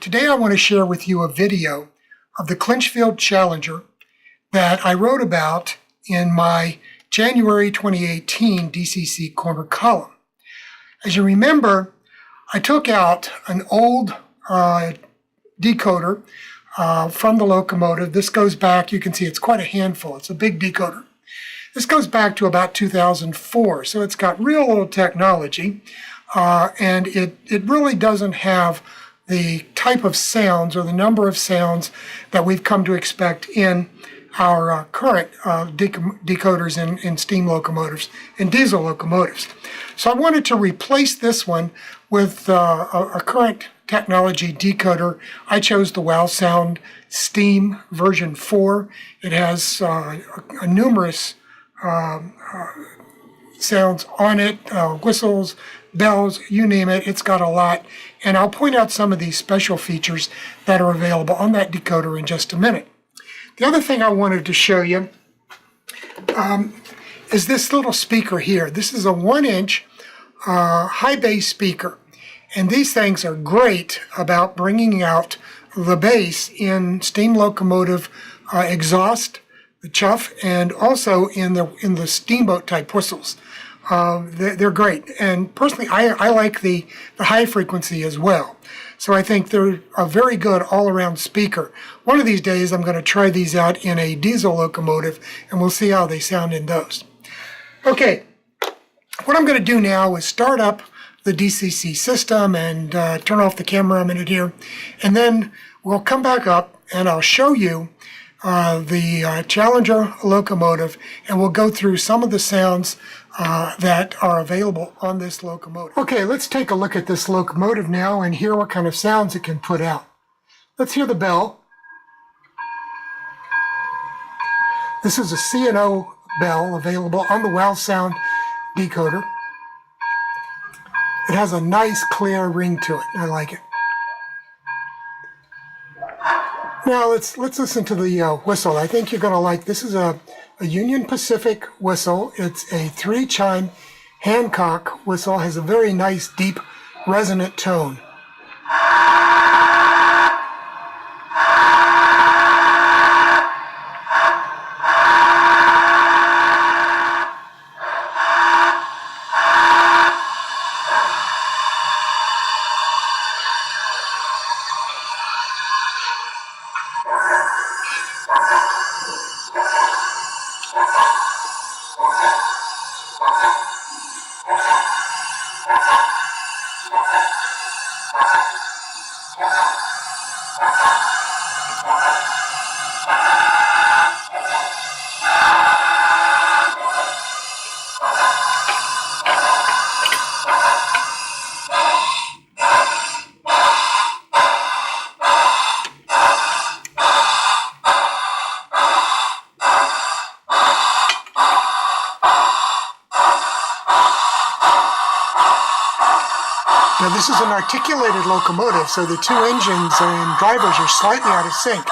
Today I want to share with you a video of the Clinchfield Challenger that I wrote about in my January 2018 DCC corner column. As you remember, I took out an old decoder from the Locomotive. This goes back, you can see it's quite a handful. It's a big decoder. This goes back to about 2004, so it's got real old technology, and it really doesn't have the type of sounds or the number of sounds that we've come to expect in our current decoders in steam locomotives and diesel locomotives. So I wanted to replace this one with a current technology decoder. I chose the WOWSound Steam version 4. It has numerous sounds on it, whistles, bells, you name it, it's got a lot. And I'll point out some of these special features that are available on that decoder in just a minute. The other thing I wanted to show you is this little speaker here. This is a 1-inch high bass speaker. And these things are great about bringing out the bass in steam locomotive exhaust, the chuff, and also in the steamboat type whistles. They're great, and personally I like the high frequency as well. So I think they're a very good all-around speaker. One of these days I'm going to try these out in a diesel locomotive, and we'll see how they sound in those. Okay, what I'm going to do now is start up the DCC system and turn off the camera a minute here, and then we'll come back up and I'll show you the Challenger locomotive, and we'll go through some of the sounds that are available on this locomotive. Okay, let's take a look at this locomotive now and hear what kind of sounds it can put out. Let's hear the bell. This is a C&O bell available on the WOWSound decoder. It has a nice clear ring to it. I like it. Now let's listen to the whistle. I think you're going to like this. Is a Union Pacific whistle. It's a 3-chime Hancock whistle. Has a very nice deep resonant tone. Now this is an articulated locomotive, so the two engines and drivers are slightly out of sync.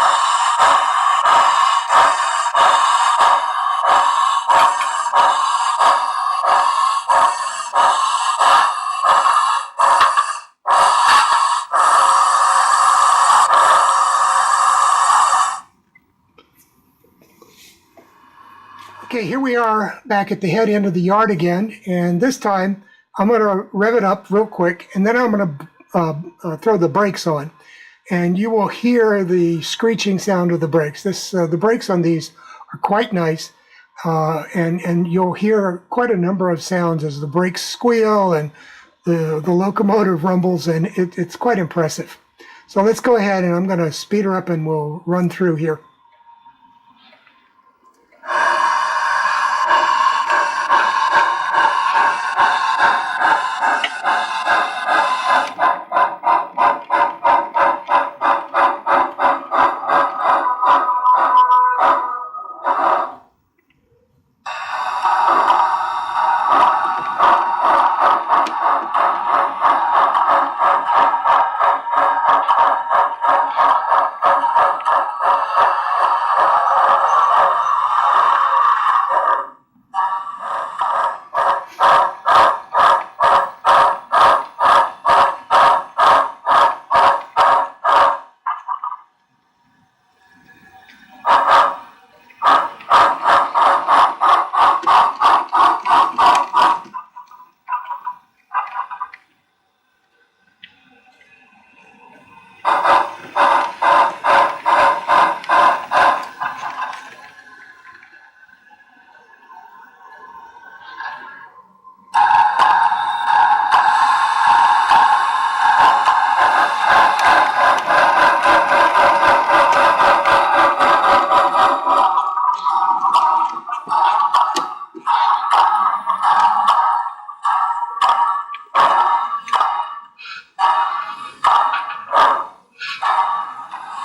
Okay, here we are back at the head end of the yard again, and this time I'm going to rev it up real quick, and then I'm going to throw the brakes on, and you will hear the screeching sound of the brakes. The brakes on these are quite nice, and you'll hear quite a number of sounds as the brakes squeal and the locomotive rumbles, and it's quite impressive. So let's go ahead, and I'm going to speed her up, and we'll run through here.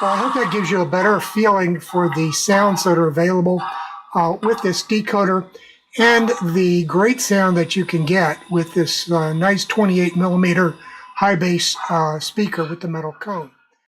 Well, I hope that gives you a better feeling for the sounds that are available with this decoder and the great sound that you can get with this nice 28 millimeter high bass speaker with the metal cone.